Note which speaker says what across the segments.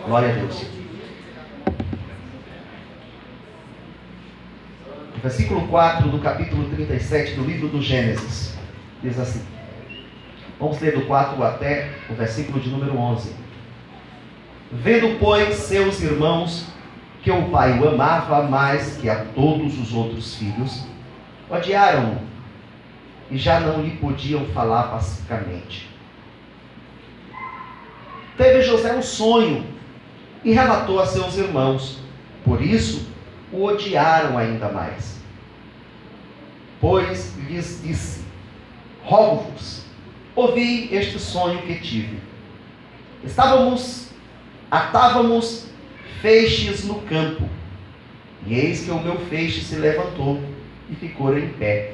Speaker 1: Glória a Deus. O versículo 4 do capítulo 37 do livro do Gênesis diz assim. Vamos ler do 4 até o versículo de número 11. Vendo, pois, seus irmãos que o pai o amava mais que a todos os outros filhos, odiaram-no e já não lhe podiam falar pacificamente. Teve José um sonho e relatou a seus irmãos. Por isso, o odiaram ainda mais. Pois lhes disse: rogo-vos, ouvi este sonho que tive. Atávamos feixes no campo, e eis que o meu feixe se levantou e ficou em pé.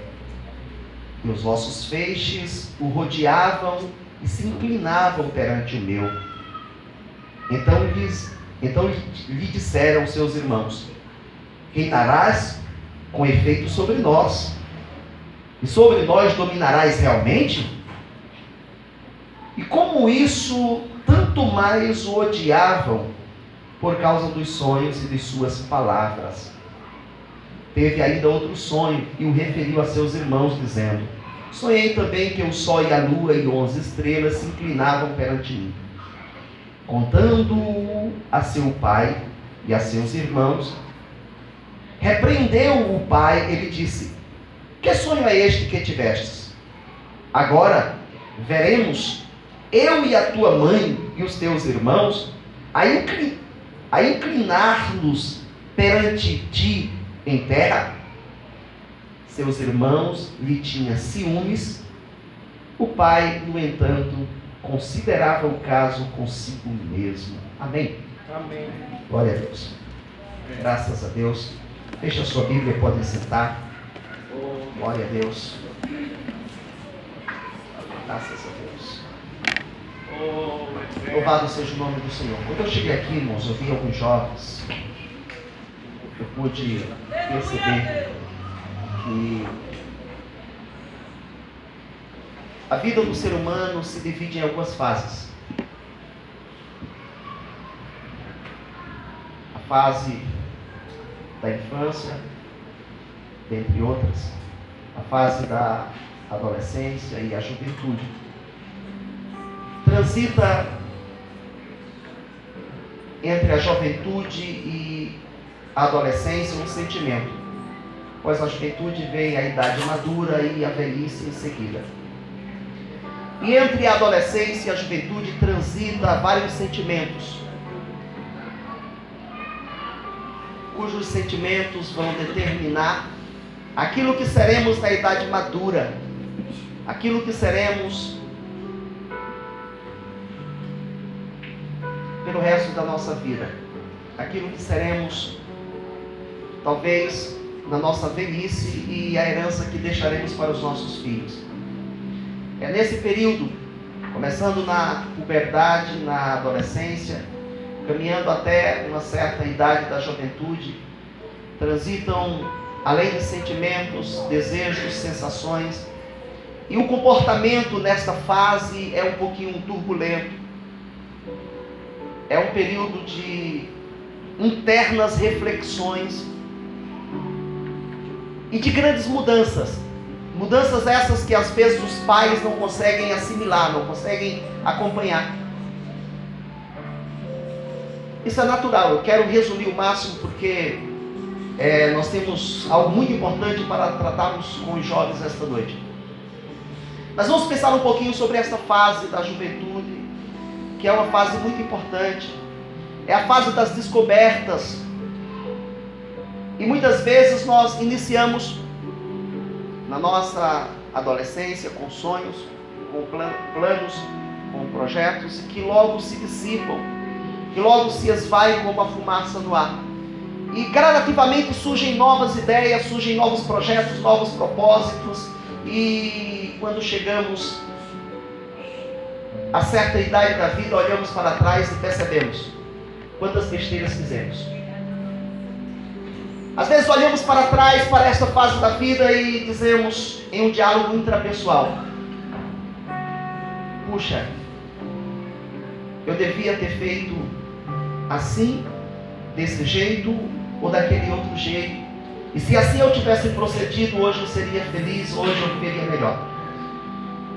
Speaker 1: E os vossos feixes o rodeavam e se inclinavam perante o meu. Então lhe disseram seus irmãos: reinarás com efeito sobre nós, e sobre nós dominarás realmente? E como isso, tanto mais o odiavam por causa dos sonhos e de suas palavras. Teve ainda outro sonho e o referiu a seus irmãos, dizendo: sonhei também que o sol e a lua e 11 estrelas se inclinavam perante mim. Contando-o a seu pai e a seus irmãos, repreendeu o pai. Ele disse: que sonho é este que tivestes? Agora veremos eu e a tua mãe e os teus irmãos a inclinar-nos perante ti em terra. Seus irmãos lhe tinham ciúmes. O pai, no entanto, considerava o caso consigo mesmo. Amém?
Speaker 2: Amém.
Speaker 1: Glória a Deus. Graças a Deus. Feche a sua Bíblia, podem sentar. Glória a Deus. Graças a Deus. Louvado seja o nome do Senhor. Quando eu cheguei aqui, irmãos, eu vi alguns jovens. Eu pude perceber que a vida do ser humano se divide em algumas fases. A fase da infância, dentre outras. A fase da adolescência e a juventude. Transita entre a juventude e a adolescência um sentimento. Após a juventude vem a idade madura e a velhice em seguida. E entre a adolescência e a juventude transita vários sentimentos, cujos sentimentos vão determinar aquilo que seremos na idade madura, aquilo que seremos pelo resto da nossa vida, aquilo que seremos talvez na nossa velhice e a herança que deixaremos para os nossos filhos. É nesse período, começando na puberdade, na adolescência, caminhando até uma certa idade da juventude, transitam além de sentimentos, desejos, sensações, e o comportamento nesta fase é um pouquinho turbulento. É um período de internas reflexões e de grandes mudanças. Mudanças essas que às vezes os pais não conseguem assimilar, não conseguem acompanhar. Isso é natural. Eu quero resumir o máximo porque nós temos algo muito importante para tratarmos com os jovens esta noite. Mas vamos pensar um pouquinho sobre esta fase da juventude, que é uma fase muito importante. É a fase das descobertas. E muitas vezes nós iniciamos na nossa adolescência com sonhos, com planos, com projetos que logo se dissipam, que logo se esvaem como a fumaça no ar. E gradativamente surgem novas ideias, surgem novos projetos, novos propósitos. E quando chegamos a certa idade da vida, olhamos para trás e percebemos quantas besteiras fizemos. Às vezes olhamos para trás, para esta fase da vida e dizemos em um diálogo intrapessoal: puxa, eu devia ter feito assim, desse jeito ou daquele outro jeito. E se assim eu tivesse procedido, hoje eu seria feliz, hoje eu viveria melhor.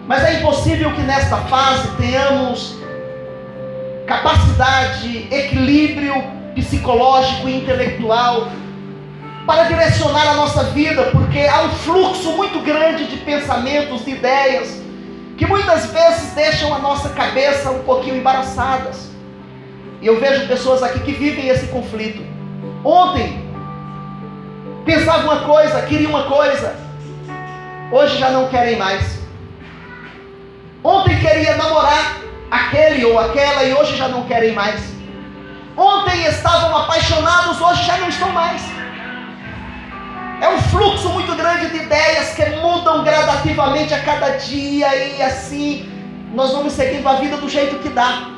Speaker 1: Mas é impossível que nesta fase tenhamos capacidade, equilíbrio psicológico e intelectual para direcionar a nossa vida, porque há um fluxo muito grande de pensamentos, de ideias, que muitas vezes deixam a nossa cabeça um pouquinho embaraçadas. E eu vejo pessoas aqui que vivem esse conflito. Ontem pensavam uma coisa, queriam uma coisa, hoje já não querem mais. Ontem queria namorar aquele ou aquela e hoje já não querem mais. Ontem estavam apaixonados, hoje já não estão mais. É um fluxo muito grande de ideias que mudam gradativamente a cada dia, e assim nós vamos seguindo a vida do jeito que dá,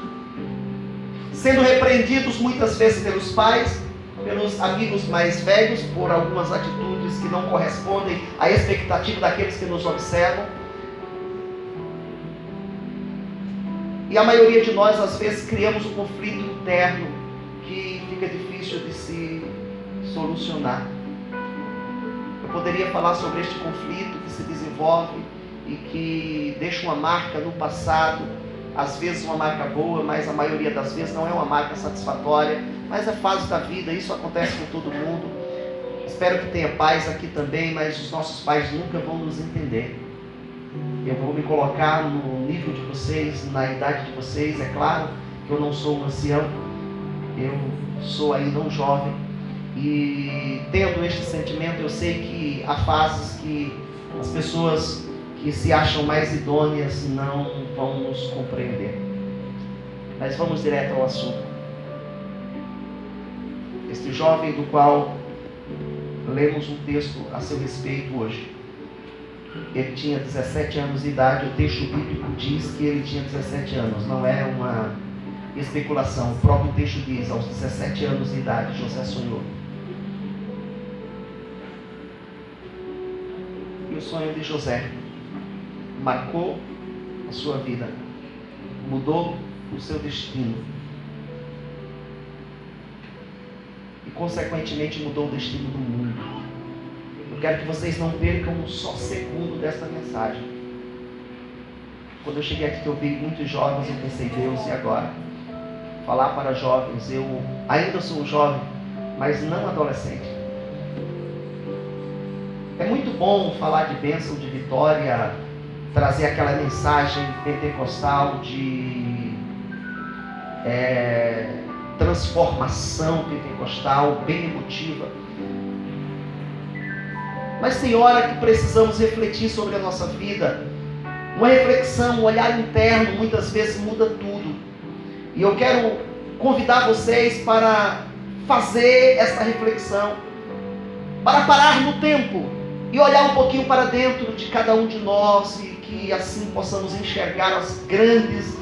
Speaker 1: sendo repreendidos muitas vezes pelos pais, pelos amigos mais velhos, por algumas atitudes que não correspondem à expectativa daqueles que nos observam. E a maioria de nós às vezes criamos um conflito interno que fica difícil de se solucionar. Eu poderia falar sobre este conflito que se desenvolve e que deixa uma marca no passado, às vezes uma marca boa, mas a maioria das vezes não é uma marca satisfatória, mas é fase da vida, isso acontece com todo mundo. Espero que tenha pais aqui também, mas os nossos pais nunca vão nos entender. Eu vou me colocar no nível de vocês, na idade de vocês. É claro que eu não sou um ancião, eu sou ainda um jovem, e tendo este sentimento, eu sei que há fases que as pessoas que se acham mais idôneas não vão nos compreender. Mas vamos direto ao assunto. Este jovem do qual lemos um texto a seu respeito hoje, ele tinha 17 anos de idade. O texto bíblico diz que ele tinha 17 anos, não é uma especulação. O próprio texto diz: aos 17 anos de idade José sonhou. E o sonho de José marcou a sua vida, mudou o seu destino e consequentemente mudou o destino do mundo. Eu quero que vocês não percam um só segundo desta mensagem. Quando eu cheguei aqui, que eu vi muitos jovens, eu pensei: Deus, e agora? Falar para jovens. Eu ainda sou um jovem, mas não adolescente. É muito bom falar de bênção, de vitória, trazer aquela mensagem pentecostal de transformação pentecostal, bem emotiva. Mas tem hora que precisamos refletir sobre a nossa vida. Uma reflexão, um olhar interno, muitas vezes muda tudo. E eu quero convidar vocês para fazer essa reflexão, para parar no tempo e olhar um pouquinho para dentro de cada um de nós, e que assim possamos enxergar as grandes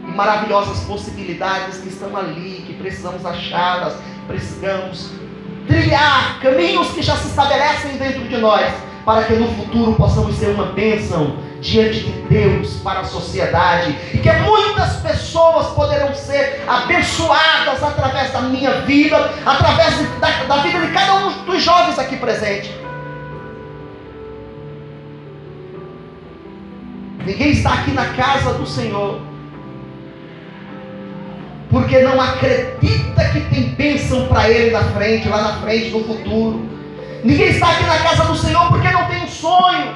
Speaker 1: e maravilhosas possibilidades que estão ali, que precisamos achá-las, precisamos trilhar caminhos que já se estabelecem dentro de nós, para que no futuro possamos ser uma bênção diante de Deus para a sociedade, e que muitas pessoas poderão ser abençoadas através da minha vida, através da vida de cada um dos jovens aqui presentes. Ninguém está aqui na casa do Senhor porque não acredita que tem bênção para ele na frente, lá na frente, no futuro. Ninguém está aqui na casa do Senhor porque não tem um sonho,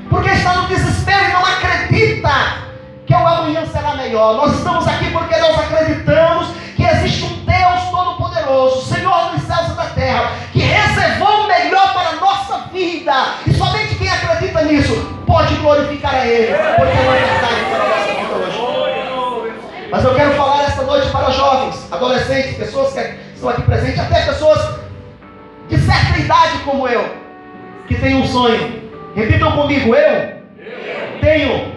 Speaker 1: porque está no desespero e não acredita que o amanhã será melhor. Nós estamos aqui porque nós acreditamos que existe um Deus Todo-Poderoso, Senhor dos céus e da terra, que reservou o melhor para a nossa vida, e somente quem acredita nisso pode glorificar a Ele, porque não é verdade para a nossa vida hoje. Mas eu quero falar esta noite para jovens, adolescentes, pessoas que estão aqui presentes, até pessoas de certa idade como eu, que têm um sonho. Repitam comigo: eu tenho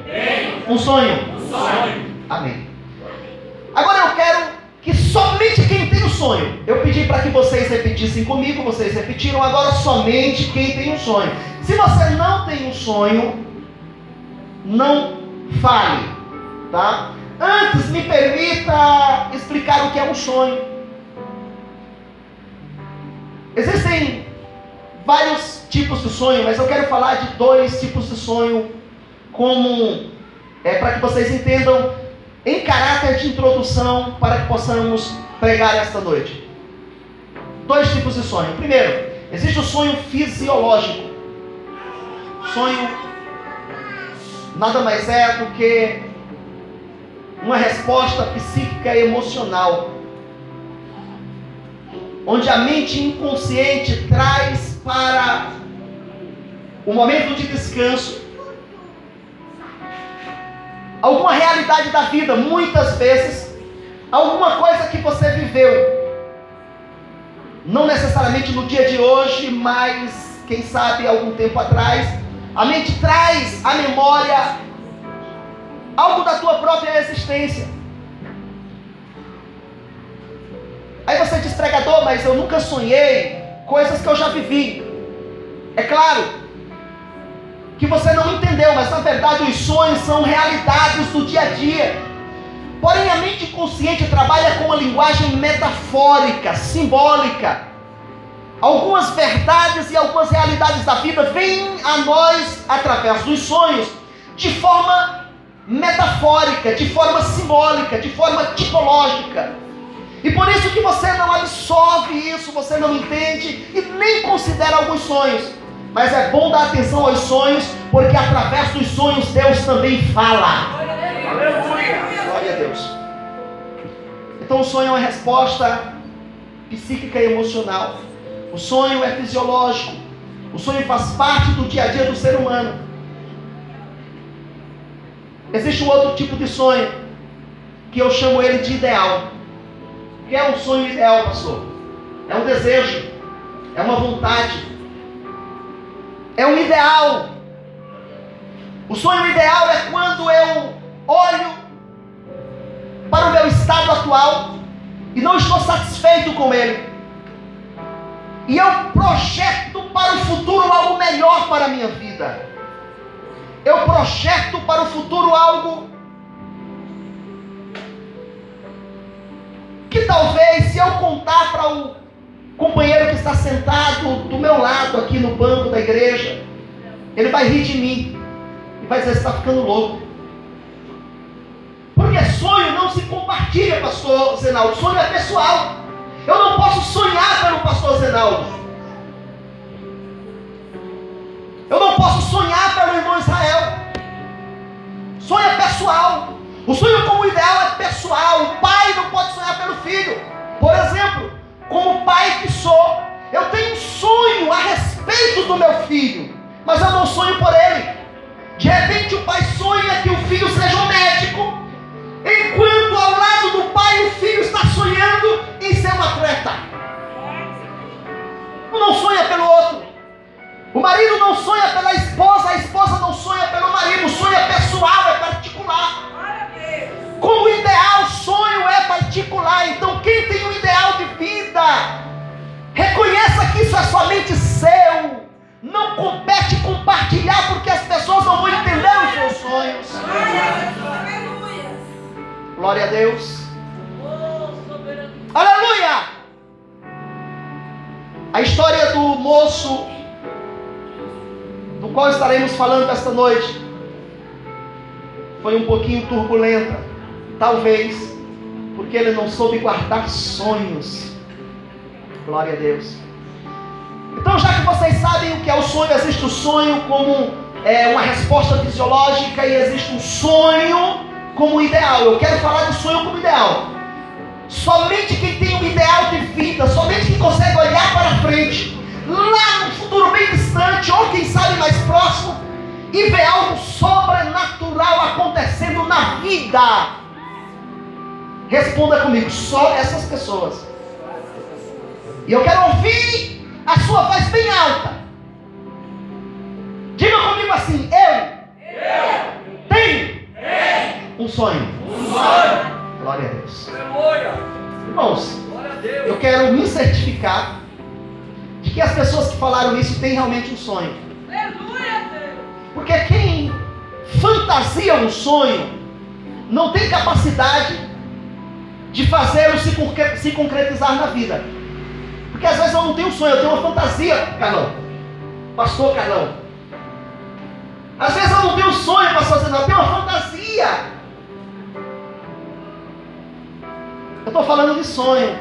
Speaker 1: um sonho. Amém. Agora eu quero que somente quem tem um sonho, eu pedi para que vocês repetissem comigo, vocês repetiram. Agora somente quem tem um sonho. Se você não tem um sonho, não fale, tá? Antes, me permita explicar o que é um sonho. Existem vários tipos de sonho, mas eu quero falar de 2 tipos de sonho para que vocês entendam em caráter de introdução para que possamos pregar esta noite. 2 tipos de sonho. Primeiro, existe o sonho fisiológico. Sonho nada mais é do que uma resposta psíquica e emocional, onde a mente inconsciente traz para o momento de descanso alguma realidade da vida, muitas vezes alguma coisa que você viveu, não necessariamente no dia de hoje, mas quem sabe algum tempo atrás. A mente traz à memória algo da tua própria existência. Aí você diz: pregador, mas eu nunca sonhei coisas que eu já vivi. É claro que você não entendeu, mas na verdade os sonhos são realidades do dia a dia. Porém, a mente inconsciente trabalha com uma linguagem metafórica, simbólica. Algumas verdades e algumas realidades da vida vêm a nós através dos sonhos de forma metafórica, de forma simbólica, de forma tipológica. E por isso que você não absorve isso, você não entende e nem considera alguns sonhos. Mas é bom dar atenção aos sonhos, porque através dos sonhos Deus também fala. Aleluia! Glória a Deus. Então o sonho é uma resposta psíquica e emocional. O sonho é fisiológico. O sonho faz parte do dia a dia do ser humano. Existe um outro tipo de sonho, que eu chamo ele de ideal. O que é um sonho ideal, pastor? É um desejo, é uma vontade, é um ideal. O sonho ideal é quando eu olho para o meu estado atual e não estou satisfeito com ele, e eu projeto para o futuro algo melhor para a minha vida. Eu projeto para o futuro algo que talvez, se eu contar para o companheiro que está sentado do meu lado aqui no banco da igreja, ele vai rir de mim e vai dizer: você está ficando louco. Porque sonho não se compartilha, pastor Zenaldo. Sonho é pessoal. Eu não posso sonhar pelo pastor Zenaldo. Eu não posso sonhar pelo irmão Israel. Sonho é pessoal. O sonho como ideal é pessoal. O pai não pode sonhar pelo filho. Por exemplo, como pai que sou, eu tenho um sonho a respeito do meu filho, mas eu não sonho por ele. De repente o pai sonha que o filho seja um médico, enquanto ao lado do pai o filho está sonhando em ser um atleta. Um não sonha pelo outro. O marido não sonha pela esposa, a esposa não sonha pelo marido. O sonho é pessoal, é particular. Como ideal, sonho é particular. Então quem tem um ideal de vida, reconheça que isso é somente seu. Não compete compartilhar, porque as pessoas não vão entender os seus sonhos. Glória a Deus. Aleluia! A história do moço, do qual estaremos falando esta noite, foi um pouquinho turbulenta. Talvez porque ele não soube guardar sonhos. Glória a Deus. Então, já que vocês sabem o que é o sonho, existe o sonho como uma resposta fisiológica e existe um sonho como ideal. Eu quero falar do sonho como ideal. Somente quem tem um ideal de vida, somente quem consegue olhar para frente, lá no futuro bem distante, ou quem sabe mais próximo, e ver algo sobrenatural acontecendo na vida. Responda comigo: só essas pessoas. E eu quero ouvir a sua voz bem alta. Diga comigo assim: eu tenho um sonho. Glória a Deus. Irmãos, eu quero me certificar de que as pessoas que falaram isso têm realmente um sonho. Porque quem fantasia um sonho não tem capacidade de fazê-lo se concretizar na vida. Porque às vezes eu não tenho sonho, eu tenho uma fantasia, Carlão. Pastor Carlão. Às vezes eu não tenho sonho, pastor Zenão, eu tenho uma fantasia. Eu estou falando de sonho,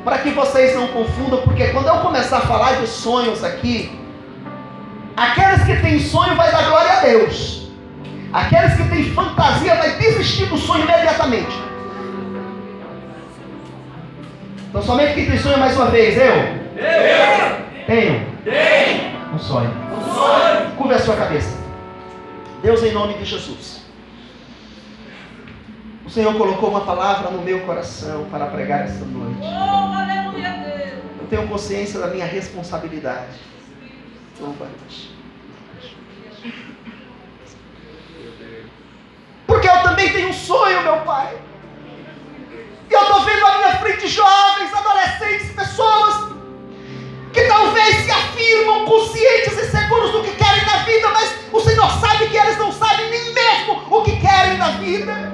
Speaker 1: para que vocês não confundam, porque quando eu começar a falar de sonhos aqui, aqueles que têm sonho vai dar glória a Deus. Aqueles que têm fantasia vai desistir do sonho imediatamente. Então somente quem tem sonho mais uma vez, eu tenho um sonho. Curva a sua cabeça. Deus, em nome de Jesus, o Senhor colocou uma palavra no meu coração para pregar esta noite. Eu tenho consciência da minha responsabilidade. Porque eu também tenho um sonho, meu Pai. E eu estou vendo à minha frente jovens, adolescentes, pessoas que talvez se afirmam conscientes e seguros do que querem na vida, mas o Senhor sabe que eles não sabem nem mesmo o que querem na vida.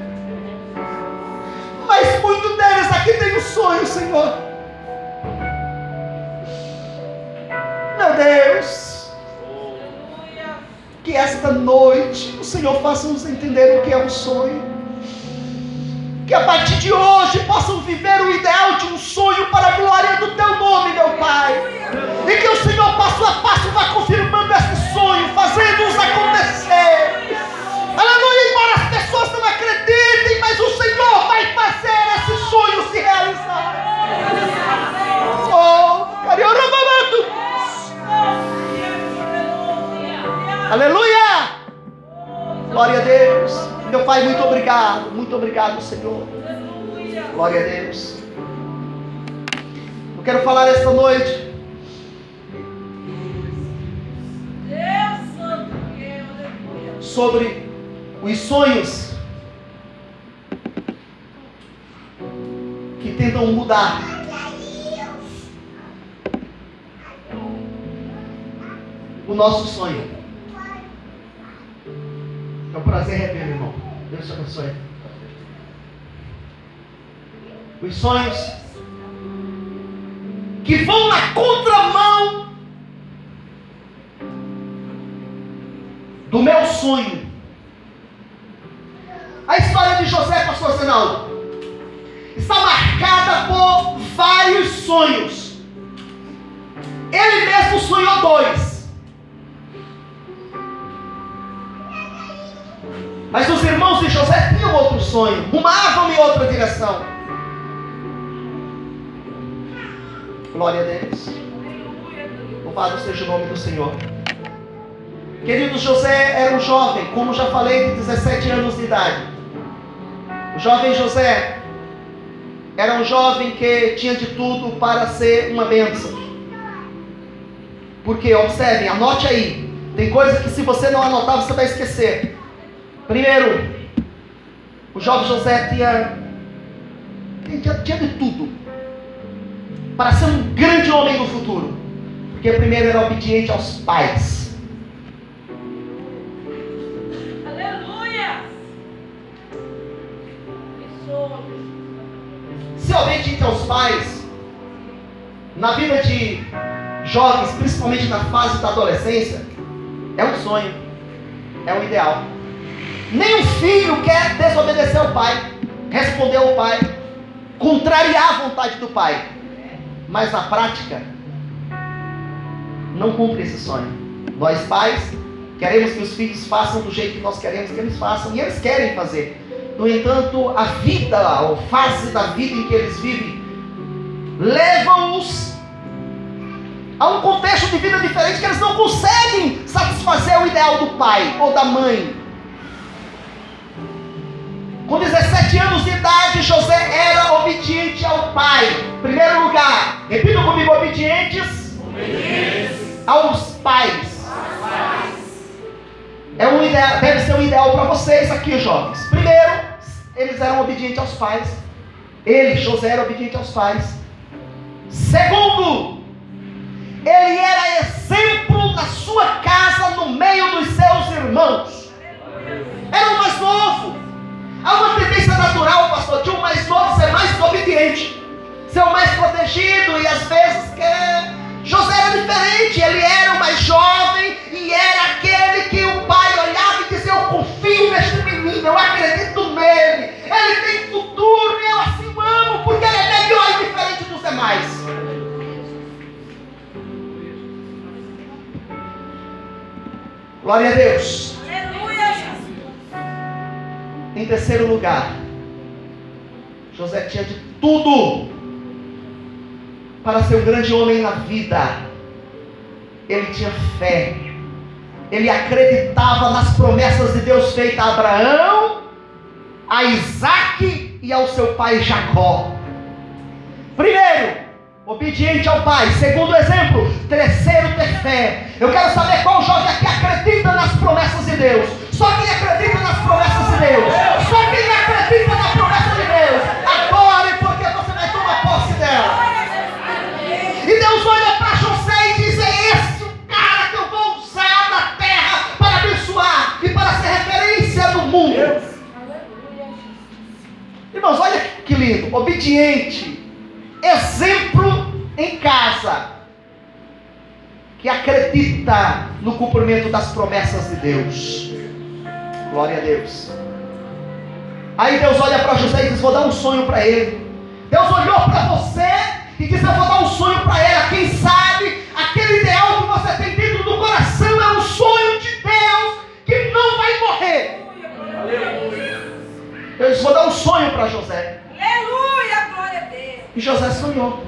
Speaker 1: Mas muitos deles aqui têm um sonho, Senhor. Meu Deus, que esta noite o Senhor faça-nos entender o que é um sonho. Que a partir de hoje possam viver o ideal de um sonho para a glória do Teu nome, meu Pai. E que o Senhor passo a passo vá confirmando esse sonho, fazendo-os acontecer. Aleluia, embora as pessoas não acreditem, mas o Senhor vai fazer esse sonho se realizar. Oh, cariorabamando. Aleluia. Glória a Deus. Meu Pai, muito obrigado, Senhor. Glória a Deus. Eu quero falar esta noite sobre os sonhos que tentam mudar o nosso sonho. É um prazer rever, irmão. Deus te abençoe. Os sonhos que vão na contramão do meu sonho. A história de José, pastor Zenaldo, está marcada por vários sonhos. Ele mesmo sonhou 2. Mas os irmãos de José tinham outro sonho, rumavam em outra direção. Glória a Deus. Louvado seja o nome do Senhor. Querido, José era um jovem, como já falei, de 17 anos de idade. O jovem José era um jovem que tinha de tudo para ser uma bênção. Porque, observem, anote aí. Tem coisa que se você não anotar, você vai esquecer. Primeiro, o jovem José tinha de tudo para ser um grande homem no futuro. Porque primeiro era obediente aos pais.
Speaker 2: Aleluia!
Speaker 1: Ser obediente aos pais, na vida de jovens, principalmente na fase da adolescência, é um sonho, é um ideal. Nem o filho quer desobedecer ao pai, responder ao pai, contrariar a vontade do pai. Mas na prática, não cumpre esse sonho. Nós pais queremos que os filhos façam do jeito que nós queremos que eles façam, e eles querem fazer. No entanto, a vida, a fase da vida em que eles vivem, levam-os a um contexto de vida diferente, que eles não conseguem satisfazer o ideal do pai ou da mãe. Com 17 anos de idade, José era obediente ao pai. Em primeiro lugar, repitam comigo: obedientes aos pais. É um ideal, deve ser um ideal para vocês aqui, jovens. Primeiro, eles eram obedientes aos pais. Ele, José, era obediente aos pais. Segundo, ele era exemplo na sua casa, no meio dos seus irmãos. Era o mais novo. Há uma tendência natural, pastor, de um mais novo ser mais Glória a Deus.
Speaker 2: Aleluia.
Speaker 1: Em terceiro lugar, José tinha de tudo para ser um grande homem na vida. Ele tinha fé. Ele acreditava nas promessas de Deus feitas a Abraão, a Isaque e ao seu pai Jacó. Primeiro, obediente ao pai. Segundo exemplo, terceiro, ter fé. Eu quero saber qual jovem aqui acredita nas promessas de Deus. Só quem acredita nas promessas de Deus. Só quem acredita na promessa de Deus. Adore, porque você vai tomar posse dela. E Deus olha para José e diz: é esse o cara que eu vou usar na terra para abençoar e para ser referência no mundo. Irmãos, olha que lindo. Obediente. Exemplo em casa, que acredita no cumprimento das promessas de Deus. Glória a Deus. Aí Deus olha para José e diz: vou dar um sonho para ele. Deus olhou para você e disse: eu vou dar um sonho para ela. Quem sabe aquele ideal que você tem dentro do coração é um sonho de Deus que não vai morrer. Eu disse: vou dar um sonho para José.
Speaker 2: Aleluia, glória a Deus.
Speaker 1: E José sonhou.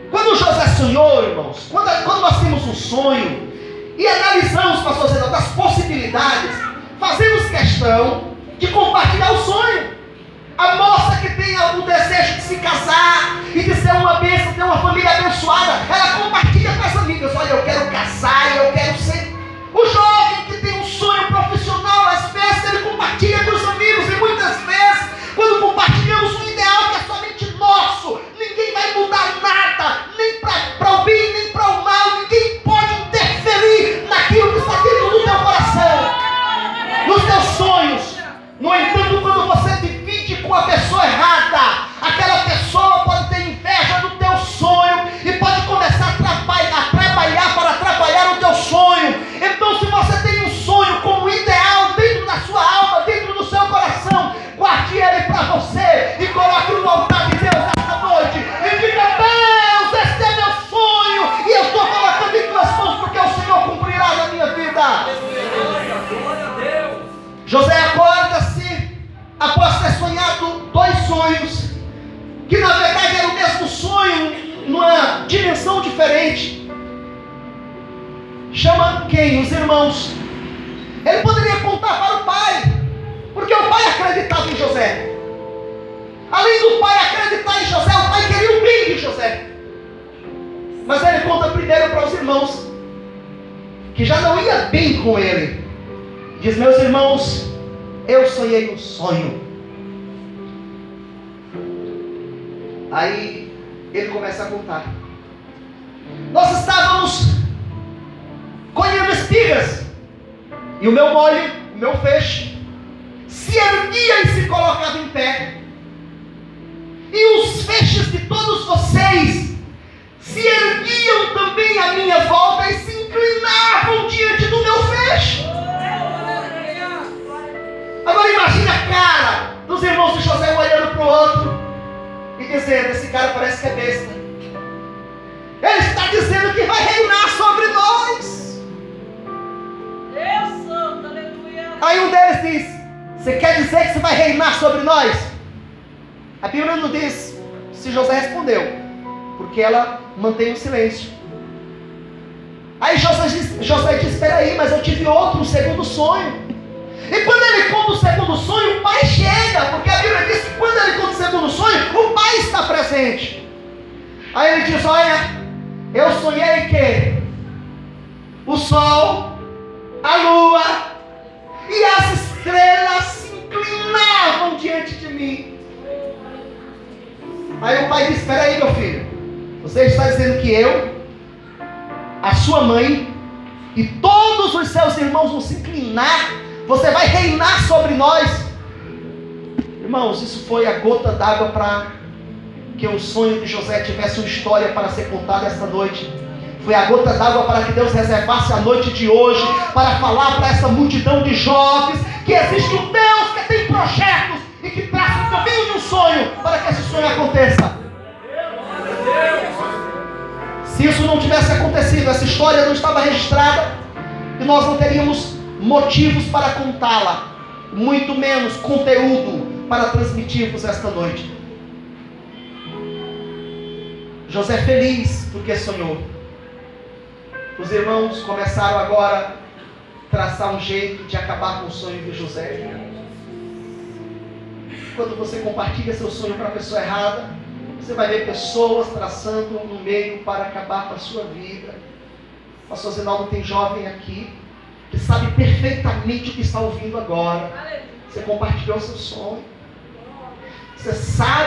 Speaker 1: Quando José sonhou, irmãos, quando nós temos um sonho e analisamos, pastor Zé, das possibilidades, fazemos questão de compartilhar o sonho. A moça que tem o desejo de se casar e de ser uma bênção, ter uma família abençoada, ela compartilha com as amigas: olha, eu quero casar, eu quero ser. O jovem que tem um sonho profissional, às vezes ele compartilha com os amigos, e muitas vezes, quando compartilhamos um ideal que é somente nosso, ninguém vai mudar nada, nem para o bem, nem para o mal, ninguém pode interferir naquilo que está dentro do teu coração, nos teus sonhos. No entanto, quando você divide com a pessoa errada, aquela pessoa pode ter inveja do teu sonho e pode começar a trabalhar para atrapalhar o teu sonho. Então, se você tem um sonho como ideal dentro da sua alma, dentro do seu coração, guarde ele para você e coloque no altar de Deus esta noite e diga: Deus, este é meu sonho e eu estou colocando em tuas mãos, porque o Senhor cumprirá na minha vida. José acorda-se após ter sonhado dois sonhos, que na verdade era o mesmo sonho, numa dimensão diferente. Chama quem? Os irmãos. Ele poderia contar para o pai, porque o pai acreditava em José. Além do pai acreditar em José, o pai queria o bem de José. Mas ele conta primeiro para os irmãos, que já não ia bem com ele. Diz: meus irmãos, eu sonhei um sonho. Aí ele começa a contar: nós estávamos colhendo espigas, e o meu molho, o meu feixe, se erguia e se colocava em pé, e os feixes de todos vocês se erguiam também à minha volta e se inclinavam diante do meu feixe. Agora imagine a cara dos irmãos de José olhando para o outro e dizendo: esse cara parece que é besta. Ele está dizendo que vai reinar sobre nós.
Speaker 2: Deus santo, aleluia.
Speaker 1: Aí um deles diz: você quer dizer que você vai reinar sobre nós? A Bíblia não diz se José respondeu, porque ela mantém o silêncio. Aí José diz: espera aí, mas eu tive outro, um segundo sonho. E quando ele conta o segundo sonho, o pai chega, porque a Bíblia diz que quando ele conta o segundo sonho, o pai está presente. Aí ele diz: olha, eu sonhei que o sol, a lua e as estrelas se inclinavam diante de mim. Aí o pai diz: espera aí, meu filho, você está dizendo que eu, a sua mãe e todos os seus irmãos vão se inclinar? Você vai reinar sobre nós? Irmãos, isso foi a gota d'água para que o sonho de José tivesse uma história para ser contada esta noite. Foi a gota d'água para que Deus reservasse a noite de hoje para falar para essa multidão de jovens que existe um Deus que tem projetos e que traça o caminho de um sonho para que esse sonho aconteça. Se isso não tivesse acontecido, essa história não estava registrada, nós não teríamos motivos para contá-la, muito menos conteúdo para transmitirmos esta noite. José feliz porque sonhou. Os irmãos começaram agora a traçar um jeito de acabar com o sonho de José. Quando você compartilha seu sonho para a pessoa errada, você vai ver pessoas traçando um meio para acabar com a sua vida. Pastor Zinaldo, tem jovem aqui que sabe perfeitamente o que está ouvindo agora. Você compartilhou seu sonho. Você sabe